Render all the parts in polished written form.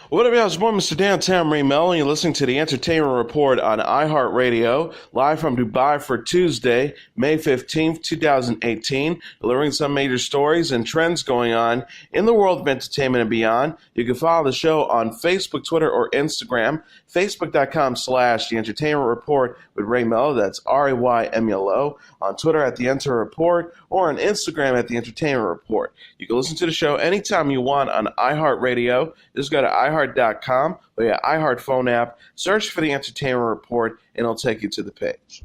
What up, y'all? It's your boy, Mr. Downtown Melo, and you're listening to the Entertainment Report on iHeartRadio, live from Dubai for Tuesday, May 15th, 2018, delivering some major stories and trends going on in the world of entertainment and beyond. You can follow the show on Facebook, Twitter, or Instagram, facebook.com/The Entertainment Report with Ray Melo, that's RAYMELO, on Twitter at The Enter Report, or on Instagram at The Entertainment Report. You can listen to the show anytime you want on iHeartRadio. Just go to iHeart.com or your iHeart phone app, search for The Entertainment Report, and it'll take you to the page.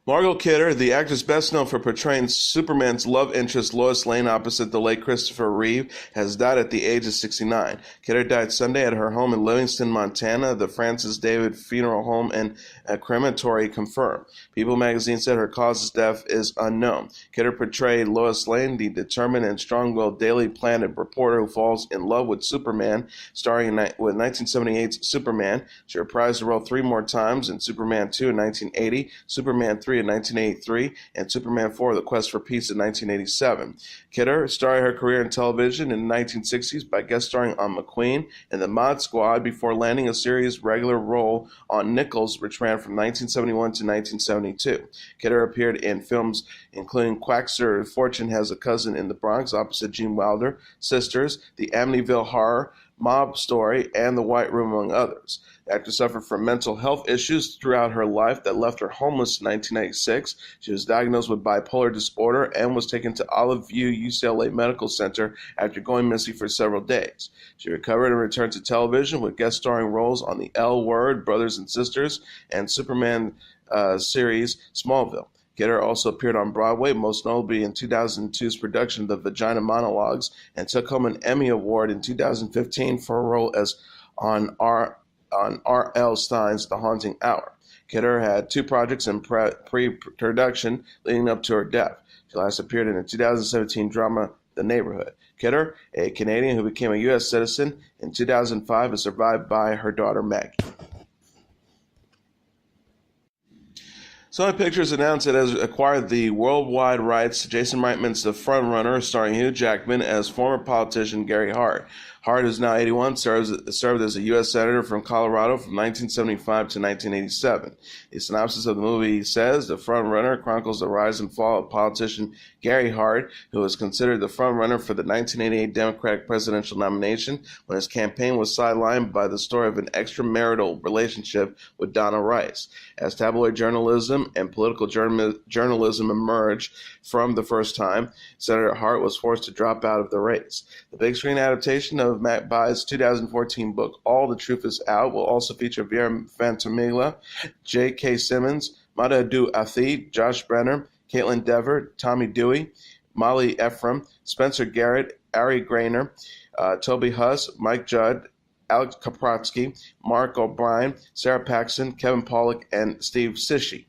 Margot Kidder, the actress best known for portraying Superman's love interest Lois Lane opposite the late Christopher Reeve, has died at the age of 69. Kidder died Sunday at her home in Livingston, Montana. The Francis David Funeral Home and a crematory confirmed. People magazine said her cause of death is unknown. Kidder portrayed Lois Lane, the determined and strong-willed Daily Planet reporter who falls in love with Superman, starring with 1978's Superman. She reprised the role 3 more times in Superman 2 in 1980, Superman 3 in 1983, and Superman 4, The Quest for Peace in 1987. Kidder started her career in television in the 1960s by guest starring on McQueen and The Mod Squad before landing a series regular role on Nichols, which ran from 1971 to 1972. Kidder appeared in films including Quackster, Fortune Has a Cousin in the Bronx opposite Gene Wilder, Sisters, The Amityville Horror, Mob Story, and The White Room, among others. The actress suffered from mental health issues throughout her life that left her homeless in 1996. She was diagnosed with bipolar disorder and was taken to Olive View UCLA Medical Center after going missing for several days. She recovered and returned to television with guest starring roles on The L Word, Brothers and Sisters, and Superman series Smallville. Kidder also appeared on Broadway, most notably in 2002's production of The Vagina Monologues, and took home an Emmy Award in 2015 for a role as on R.L. Stein's The Haunting Hour. Kidder had 2 projects in pre-production leading up to her death. She last appeared in the 2017 drama The Neighborhood. Kidder, a Canadian who became a U.S. citizen in 2005, is survived by her daughter Maggie. Sony Pictures announced it has acquired the worldwide rights to Jason Reitman's The Frontrunner, starring Hugh Jackman as former politician Gary Hart. Hart, who's now 81, served as a U.S. Senator from Colorado from 1975 to 1987. The synopsis of the movie says, The Frontrunner chronicles the rise and fall of politician Gary Hart, who was considered the frontrunner for the 1988 Democratic presidential nomination when his campaign was sidelined by the story of an extramarital relationship with Donna Rice. As tabloid journalism and political journalism emerged from the first time, Senator Hart was forced to drop out of the race. The big screen adaptation of Matt Bai's 2014 book, All the Truth Is Out, will also feature Vera Fantamiglia, J.K. Simmons, Madhu Athi, Josh Brenner, Caitlin Dever, Tommy Dewey, Molly Ephraim, Spencer Garrett, Ari Grainer, Toby Huss, Mike Judd, Alex Kaprotsky, Mark O'Brien, Sarah Paxton, Kevin Pollak, and Steve Sishi.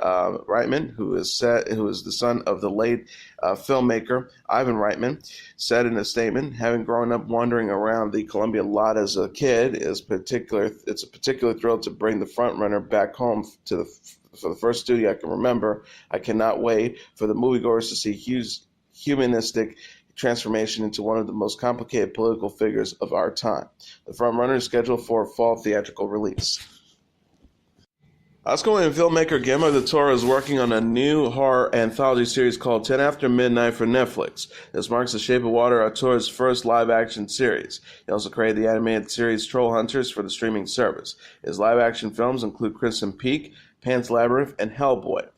Reitman, who is the son of the late filmmaker Ivan Reitman, said in a statement, "Having grown up wandering around the Columbia lot as a kid, it's a particular thrill to bring The Frontrunner back home for the first studio I can remember. I cannot wait for the moviegoers to see Hugh's humanistic transformation into one of the most complicated political figures of our time." The Frontrunner is scheduled for a fall theatrical release. Oscar-winning filmmaker Guillermo del Toro is working on a new horror anthology series called 10 After Midnight for Netflix. This marks The Shape of Water, Autore's first live-action series. He also created the animated series Troll Hunters for the streaming service. His live-action films include Crimson Peak, Pan's Labyrinth, and Hellboy.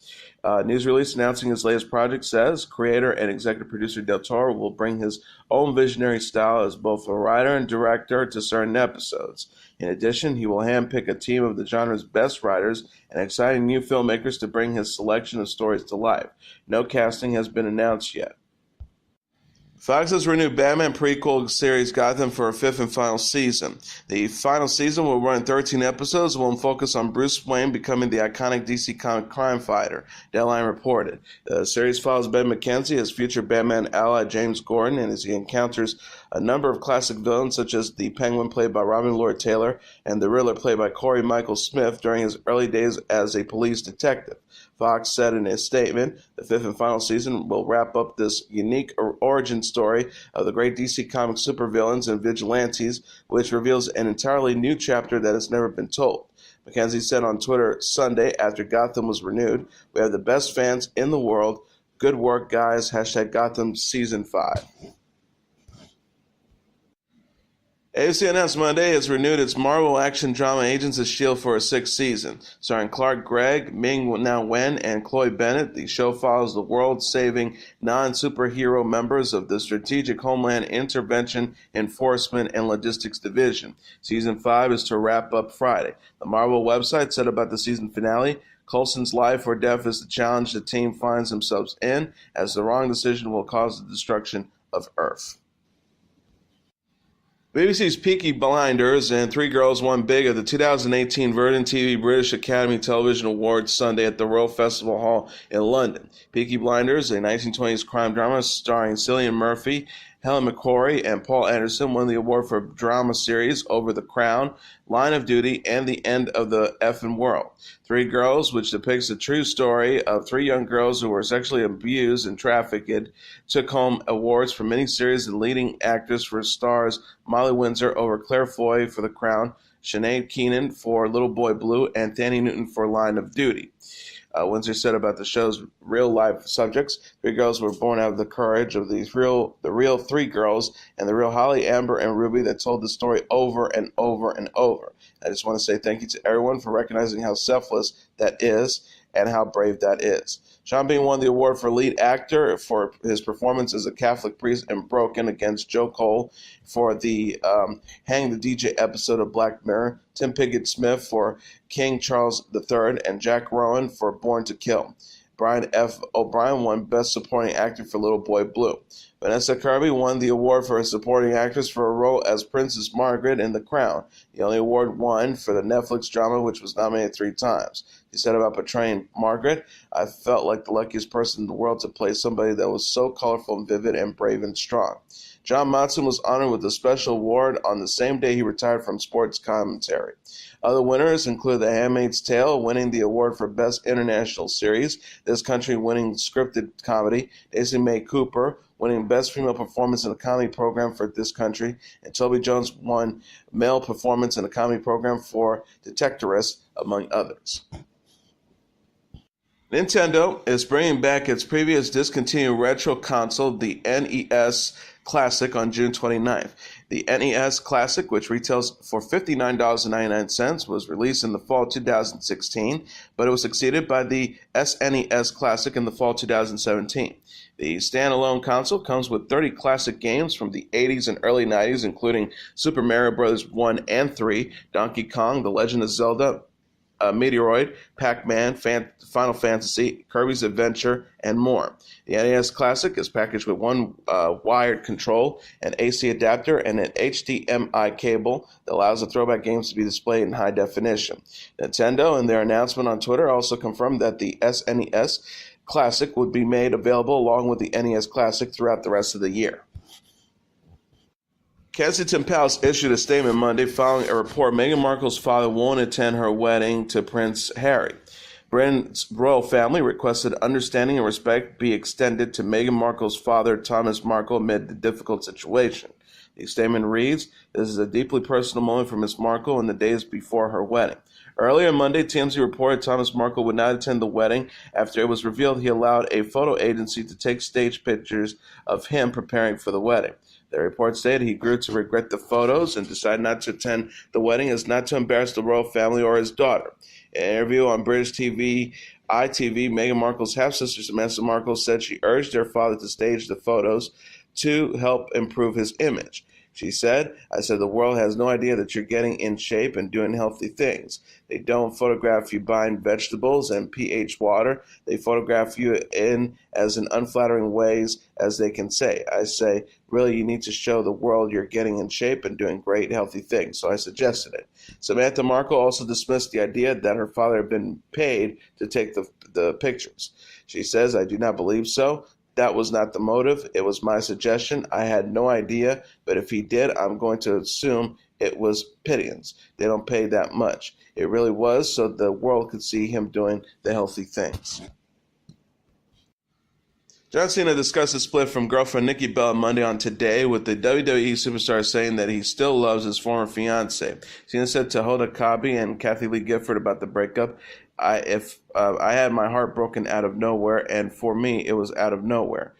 News release announcing his latest project says creator and executive producer Del Toro will bring his own visionary style as both a writer and director to certain episodes. In addition, he will handpick a team of the genre's best writers and exciting new filmmakers to bring his selection of stories to life. No casting has been announced yet. Fox has renewed Batman prequel series Gotham for a 5th and final season. The final season will run 13 episodes and will focus on Bruce Wayne becoming the iconic DC comic crime fighter, Deadline reported. The series follows Ben McKenzie as future Batman ally James Gordon, and as he encounters a number of classic villains such as the Penguin played by Robin Lord Taylor and the Riddler played by Corey Michael Smith during his early days as a police detective. Fox said in a statement, the 5th and final season will wrap up this unique origin story of the great DC Comics supervillains and vigilantes, which reveals an entirely new chapter that has never been told. Mackenzie said on Twitter Sunday after Gotham was renewed, "We have the best fans in the world. Good work, guys. #Gotham Season 5. ACNS Monday has renewed its Marvel action drama Agents of S.H.I.E.L.D. for a sixth season. Starring Clark Gregg, Ming-Na Wen, and Chloe Bennett, the show follows the world-saving non-superhero members of the Strategic Homeland Intervention, Enforcement, and Logistics Division. Season 5 is to wrap up Friday. The Marvel website said about the season finale, "Coulson's life or death is the challenge the team finds themselves in, as the wrong decision will cause the destruction of Earth." BBC's Peaky Blinders and Three Girls One Big at the 2018 Virgin TV British Academy Television Awards Sunday at the Royal Festival Hall in London. Peaky Blinders, a 1920s crime drama starring Cillian Murphy, Helen McCrory, and Paul Anderson, won the award for drama series Over the Crown, Line of Duty, and The End of the Effin' World. Three Girls, which depicts the true story of three young girls who were sexually abused and trafficked, took home awards for miniseries and leading actors for stars Molly Windsor over Claire Foy for The Crown, Sinead Keenan for Little Boy Blue, and Thandie Newton for Line of Duty. Windsor said about the show's real-life subjects, "Three girls were born out of the courage of the real three girls and the real Holly, Amber, and Ruby that told the story over and over and over." I just want to say thank you to everyone for recognizing how selfless that is and how brave that is. Sean Bean won the award for lead actor for his performance as a Catholic priest in Broken against Joe Cole for the Hang the DJ episode of Black Mirror, Tim Pigott-Smith for King Charles III, and Jack Rowan for Born to Kill. Brian F. O'Brien won Best Supporting Actor for Little Boy Blue. Vanessa Kirby won the award for a supporting actress for a role as Princess Margaret in The Crown, the only award won for the Netflix drama, which was nominated 3 times. He said about portraying Margaret, "I felt like the luckiest person in the world to play somebody that was so colorful and vivid and brave and strong." John Motson was honored with a special award on the same day he retired from sports commentary. Other winners include The Handmaid's Tale, winning the award for Best International Series, This Country winning Scripted Comedy, Daisy Mae Cooper winning Best Female Performance in a Comedy Program for This Country, and Toby Jones won Male Performance in a Comedy Program for Detectorist, among others. Nintendo is bringing back its previous discontinued retro console, the NES Classic, on June 29th. The NES Classic, which retails for $59.99, was released in the fall 2016, but it was succeeded by the SNES Classic in the fall 2017. The standalone console comes with 30 classic games from the 80s and early 90s, including Super Mario Bros. 1 and 3, Donkey Kong, The Legend of Zelda, Meteoroid, Pac-Man, Final Fantasy, Kirby's Adventure, and more. The NES Classic is packaged with one wired control, an AC adapter, and an HDMI cable that allows the throwback games to be displayed in high definition. Nintendo, in their announcement on Twitter, also confirmed that the SNES Classic would be made available along with the NES Classic throughout the rest of the year. Kensington Palace issued a statement Monday following a report Meghan Markle's father won't attend her wedding to Prince Harry. Britain's royal family requested understanding and respect be extended to Meghan Markle's father, Thomas Markle, amid the difficult situation. The statement reads, "This is a deeply personal moment for Ms. Markle in the days before her wedding." Earlier Monday, TMZ reported Thomas Markle would not attend the wedding after it was revealed he allowed a photo agency to take stage pictures of him preparing for the wedding. The report stated he grew to regret the photos and decided not to attend the wedding as not to embarrass the royal family or his daughter. In an interview on British TV, ITV, Meghan Markle's half-sister Samantha Markle said she urged their father to stage the photos to help improve his image. She said, "I said the world has no idea that you're getting in shape and doing healthy things. They don't photograph you buying vegetables and pH water. They photograph you in as in unflattering ways as they can say. I say, really, you need to show the world you're getting in shape and doing great healthy things. So I suggested it." Samantha Markle also dismissed the idea that her father had been paid to take the pictures. She says, "I do not believe so. That was not the motive. It was my suggestion. I had no idea, but if he did, I'm going to assume it was pittance. They don't pay that much. It really was so the world could see him doing the healthy things." John Cena discussed his split from girlfriend Nikki Bella Monday on Today, with the WWE superstar saying that he still loves his former fiancée. Cena said to Hoda Kotb and Kathy Lee Gifford about the breakup, I had my heart broken out of nowhere, and for me, it was out of nowhere.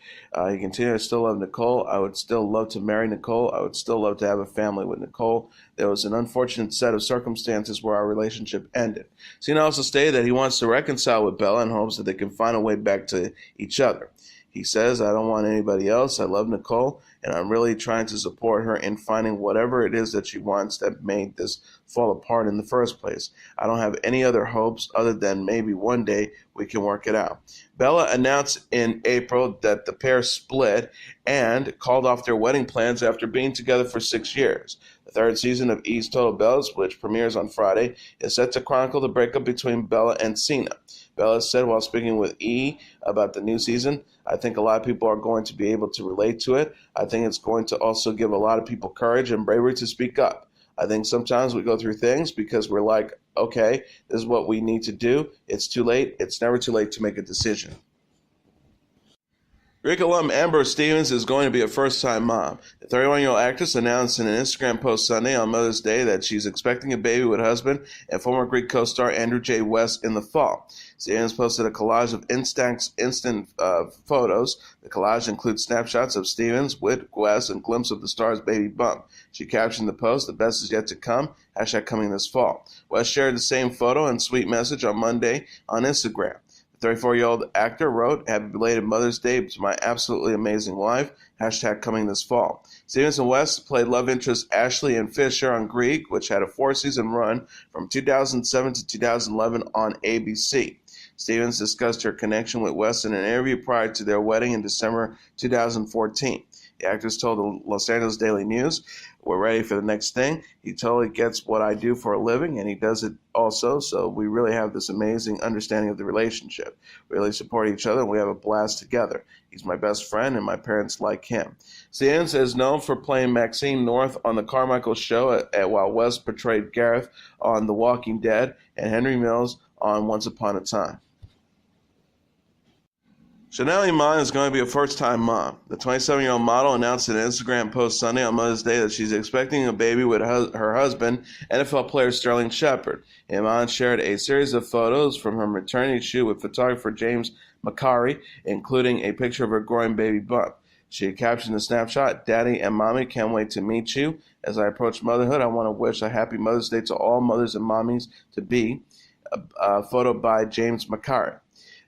He continued, I still love Nicole. I would still love to marry Nicole. I would still love to have a family with Nicole. There was an unfortunate set of circumstances where our relationship ended. Cena also stated that he wants to reconcile with Bella in hopes that they can find a way back to each other. He says, I don't want anybody else. I love Nicole, and I'm really trying to support her in finding whatever it is that she wants that made this fall apart in the first place. I don't have any other hopes other than maybe one day we can work it out. Bella announced in April that the pair split and called off their wedding plans after being together for 6 years. The third season of E's Total Bellas, which premieres on Friday, is set to chronicle the breakup between Bella and Cena. Bella said while speaking with E about the new season, I think a lot of people are going to be able to relate to it. I think it's going to also give a lot of people courage and bravery to speak up. I think sometimes we go through things because we're like, okay, this is what we need to do. It's too late. It's never too late to make a decision. Greek alum Amber Stevens is going to be a first-time mom. The 31-year-old actress announced in an Instagram post Sunday on Mother's Day that she's expecting a baby with husband and former Greek co-star Andrew J. West in the fall. Stevens posted a collage of instant photos. The collage includes snapshots of Stevens with West and glimpse of the star's baby bump. She captioned the post, the best is yet to come, # coming this fall. West shared the same photo and sweet message on Monday on Instagram. 34-year-old actor wrote, Happy belated Mother's Day to my absolutely amazing wife, # coming this fall. Stevens and West played love interest Ashley and Fisher on Greek, which had a 4-season run from 2007 to 2011 on ABC. Stevens discussed her connection with West in an interview prior to their wedding in December 2014. The actress told the Los Angeles Daily News, we're ready for the next thing. He totally gets what I do for a living, and he does it also, so we really have this amazing understanding of the relationship. We really support each other, and we have a blast together. He's my best friend, and my parents like him. Stevens is known for playing Maxine North on The Carmichael Show, while West portrayed Gareth on The Walking Dead and Henry Mills on Once Upon a Time. Chanel Iman is going to be a first-time mom. The 27-year-old model announced in an Instagram post Sunday on Mother's Day that she's expecting a baby with her husband, NFL player Sterling Shepard. Iman shared a series of photos from her maternity shoot with photographer James McCary, including a picture of her growing baby bump. She captioned the snapshot, Daddy and Mommy, can't wait to meet you. As I approach motherhood, I want to wish a happy Mother's Day to all mothers and mommies to be. A photo by James McCary.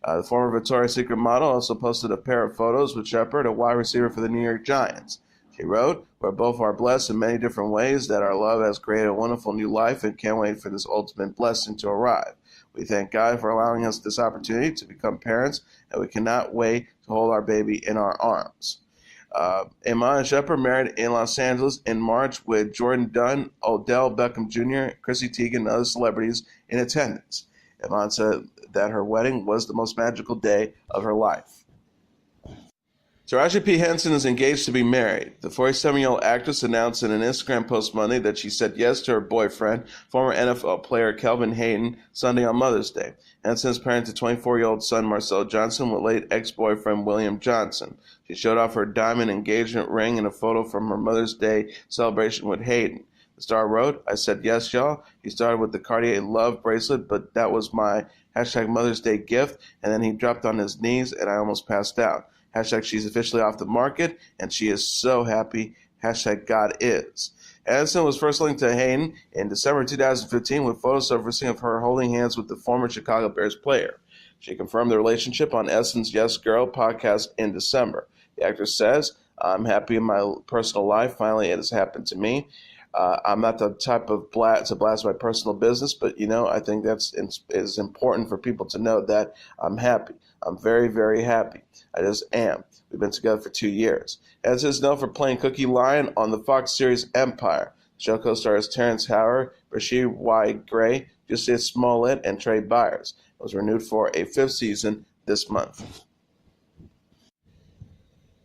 The former Victoria's Secret model also posted a pair of photos with Shepard, a wide receiver for the New York Giants. She wrote, we both are blessed in many different ways that our love has created a wonderful new life and can't wait for this ultimate blessing to arrive. We thank God for allowing us this opportunity to become parents, and we cannot wait to hold our baby in our arms. Iman and Shepard married in Los Angeles in March with Jordan Dunn, Odell Beckham Jr., Chrissy Teigen, and other celebrities in attendance. Iman said that her wedding was the most magical day of her life. Taraji P. Henson is engaged to be married. The 47-year-old actress announced in an Instagram post Monday that she said yes to her boyfriend, former NFL player Kelvin Hayden, Sunday on Mother's Day. Henson is parent to 24-year-old son Marcel Johnson with late ex-boyfriend William Johnson. She showed off her diamond engagement ring in a photo from her Mother's Day celebration with Hayden. The star wrote, I said yes, y'all. He started with the Cartier Love bracelet, but that was my # Mother's Day gift, and then he dropped on his knees, and I almost passed out. # she's officially off the market, and she is so happy. # God is. Henson was first linked to Hayden in December 2015 with photos surfacing of her holding hands with the former Chicago Bears player. She confirmed the relationship on Essen's Yes Girl podcast in December. The actress says, I'm happy in my personal life. Finally, it has happened to me. I'm not the type of to blast my personal business, but, I think is important for people to know that I'm happy. I'm very, very happy. I just am. We've been together for 2 years. Henson is known for playing Cookie Lyon on the Fox series Empire. The show co-stars Terrence Howard, Rashid Y. Gray, Justice Smollett, and Trey Byers. It was renewed for a 5th season this month.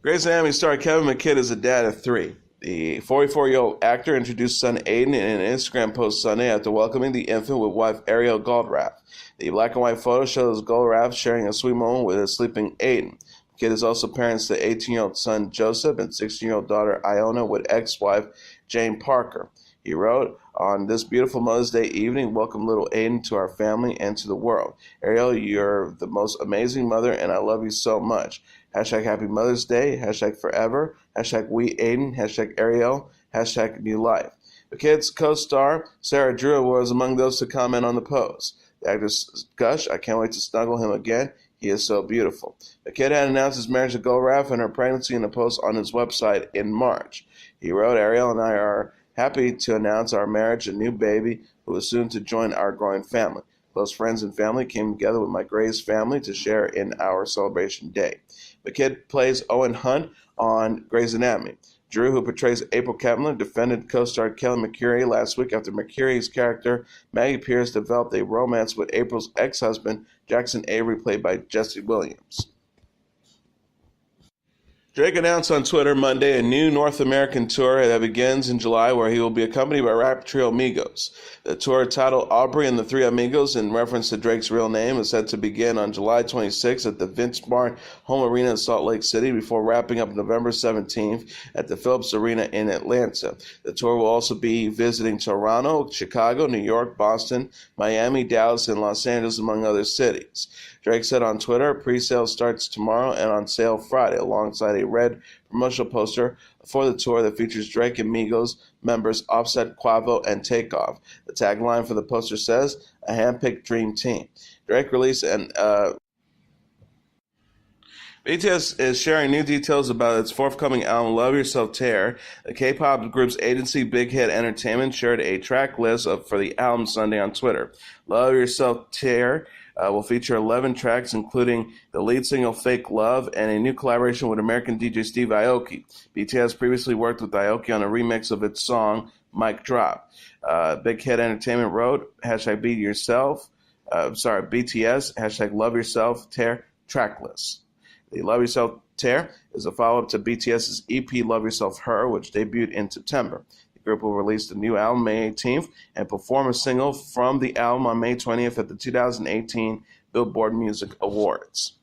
Grey's Anatomy star Kevin McKidd is a dad of 3. The 44-year-old actor introduced son Aiden in an Instagram post Sunday after welcoming the infant with wife Ariel Goldrath. The black and white photo shows Goldrath sharing a sweet moment with his sleeping Aiden. Kid is also parents to 18-year-old son Joseph and 16-year-old daughter Iona with ex-wife Jane Parker. He wrote, "On this beautiful Mother's Day evening, welcome little Aiden to our family and to the world. Ariel, you're the most amazing mother, and I love you so much. Hashtag Happy Mother's Day, hashtag forever, hashtag we Aiden, hashtag Ariel, hashtag new life." The Kid's co-star, Sarah Drew, was among those to comment on the post. The actress gushed, "I can't wait to snuggle him again. He is so beautiful." The Kid had announced his marriage to Golraff and her pregnancy in a post on his website in March. He wrote, "Ariel and I are happy to announce our marriage, a new baby who is soon to join our growing family. Close friends and family came together with my Gray's family to share in our celebration day." The Kid plays Owen Hunt on Grey's Anatomy. Drew, who portrays April Kepler, defended co-star Kelly McKidd last week after McKidd's character, Maggie Pierce, developed a romance with April's ex-husband, Jackson Avery, played by Jesse Williams. Drake announced on Twitter Monday a new North American tour that begins in July, where he will be accompanied by rap trio Migos. The tour, titled Aubrey and the Three Amigos, in reference to Drake's real name, is set to begin on July 26th at the Vince Barn Home Arena in Salt Lake City before wrapping up November 17th at the Phillips Arena in Atlanta. The tour will also be visiting Toronto, Chicago, New York, Boston, Miami, Dallas, and Los Angeles, among other cities. Drake said on Twitter, "Pre-sale starts tomorrow and on sale Friday," alongside a red promotional poster for the tour that features Drake and Migos members Offset, Quavo, and Takeoff. The tagline for the poster says, "A handpicked dream team." Drake released an BTS is sharing new details about its forthcoming album, Love Yourself Tear. The K-pop group's agency, Big Hit Entertainment, shared a track list for the album Sunday on Twitter. Love Yourself Tear will feature 11 tracks, including the lead single Fake Love and a new collaboration with American DJ Steve Aoki. BTS previously worked with Aoki on a remix of its song, Mic Drop. Big Hit Entertainment wrote, hashtag BTS, hashtag Love Yourself Tear track list. The Love Yourself Tear is a follow-up to BTS's EP Love Yourself Her, which debuted in September. The group will release the new album May 18th and perform a single from the album on May 20th at the 2018 Billboard Music Awards.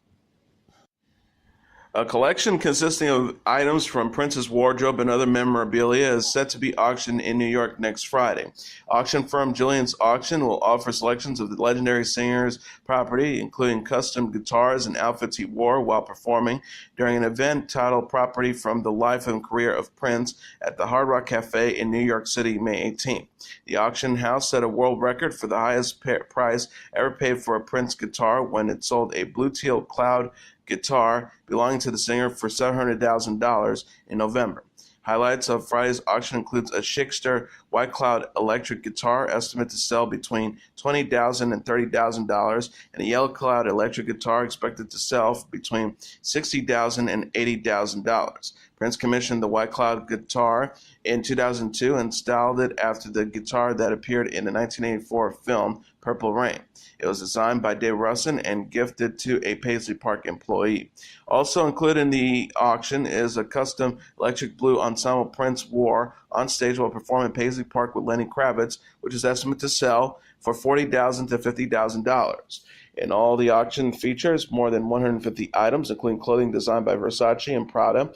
A collection consisting of items from Prince's wardrobe and other memorabilia is set to be auctioned in New York next Friday. Auction firm Jillian's Auction will offer selections of the legendary singer's property, including custom guitars and outfits he wore while performing during an event titled Property from the Life and Career of Prince at the Hard Rock Cafe in New York City, May 18th. The auction house set a world record for the highest price ever paid for a Prince guitar when it sold a Blue Teal Cloud guitar belonging to the singer for $700,000 in November. Highlights of Friday's auction includes a Schickster White Cloud electric guitar estimated to sell between $20,000 and $30,000, and a Yellow Cloud electric guitar expected to sell between $60,000 and $80,000. Prince commissioned the White Cloud guitar in 2002 and styled it after the guitar that appeared in the 1984 film Purple Rain. It was designed by Dave Russin and gifted to a Paisley Park employee. Also included in the auction is a custom electric blue ensemble Prince wore on stage while performing Paisley Park with Lenny Kravitz, which is estimated to sell for $40,000 to $50,000. In all, the auction features more than 150 items, including clothing designed by Versace and Prada,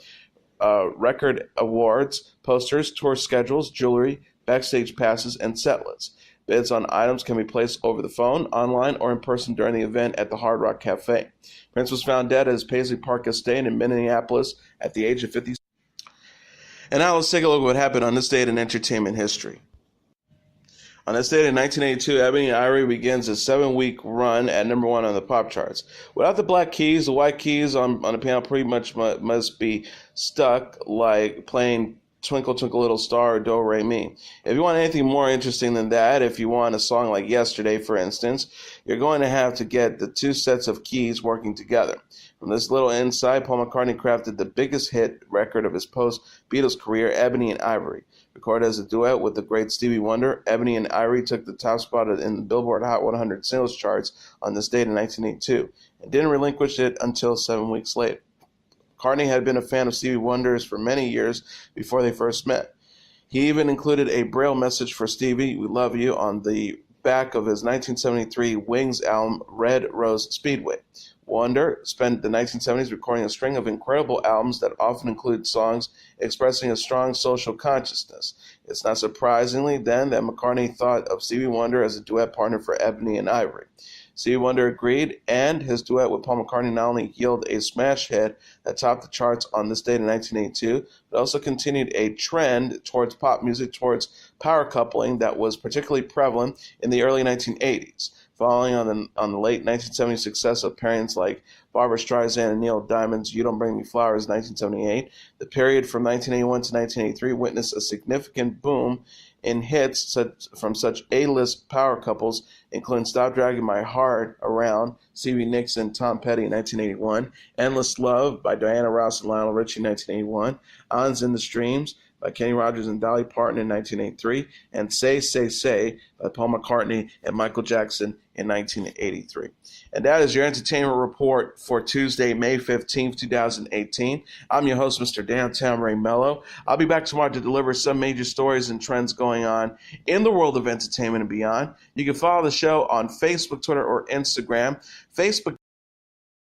record awards, posters, tour schedules, jewelry, backstage passes, and set lists. Bids on items can be placed over the phone, online, or in person during the event at the Hard Rock Cafe. Prince was found dead at his Paisley Park estate in Minneapolis at the age of 50. And now let's take a look at what happened on this date in entertainment history. On this date in 1982, Ebony and Ivory begins a 7-week run at number 1 on the pop charts. Without the black keys, the white keys on the piano pretty much must be stuck, like playing Twinkle Twinkle Little Star or Do Re Mi. If you want anything more interesting than that, if you want a song like Yesterday, for instance, you're going to have to get the two sets of keys working together. From this little insight, Paul McCartney crafted the biggest hit record of his post-Beatles career, Ebony and Ivory. Recorded as a duet with the great Stevie Wonder, Ebony and Ivory took the top spot in the Billboard Hot 100 singles charts on this date in 1982, and didn't relinquish it until 7 weeks later. McCartney had been a fan of Stevie Wonder's for many years before they first met. He even included a Braille message for Stevie, "We love you," on the back of his 1973 Wings album, Red Rose Speedway. Wonder spent the 1970s recording a string of incredible albums that often include songs expressing a strong social consciousness. It's not surprisingly then that McCartney thought of Stevie Wonder as a duet partner for Ebony and Ivory. Stevie Wonder agreed, and his duet with Paul McCartney not only yielded a smash hit that topped the charts on this date in 1982, but also continued a trend towards pop music, towards power coupling that was particularly prevalent in the early 1980s. Following on the late 1970s success of pairings like Barbra Streisand and Neil Diamond's You Don't Bring Me Flowers, 1978, the period from 1981 to 1983 witnessed a significant boom in hits from such A-list power couples, including Stop Dragging My Heart Around, Stevie Nicks and Tom Petty in 1981, Endless Love by Diana Ross and Lionel Richie in 1981, Ons in the Streams by Kenny Rogers and Dolly Parton in 1983, and Say, Say, Say by Paul McCartney and Michael Jackson in 1983. And that is your entertainment report for Tuesday, May 15th, 2018. I'm your host, Mr. Downtown Ray Melo. I'll be back tomorrow to deliver some major stories and trends going on in the world of entertainment and beyond. You can follow the show on Facebook, Twitter, or Instagram. Facebook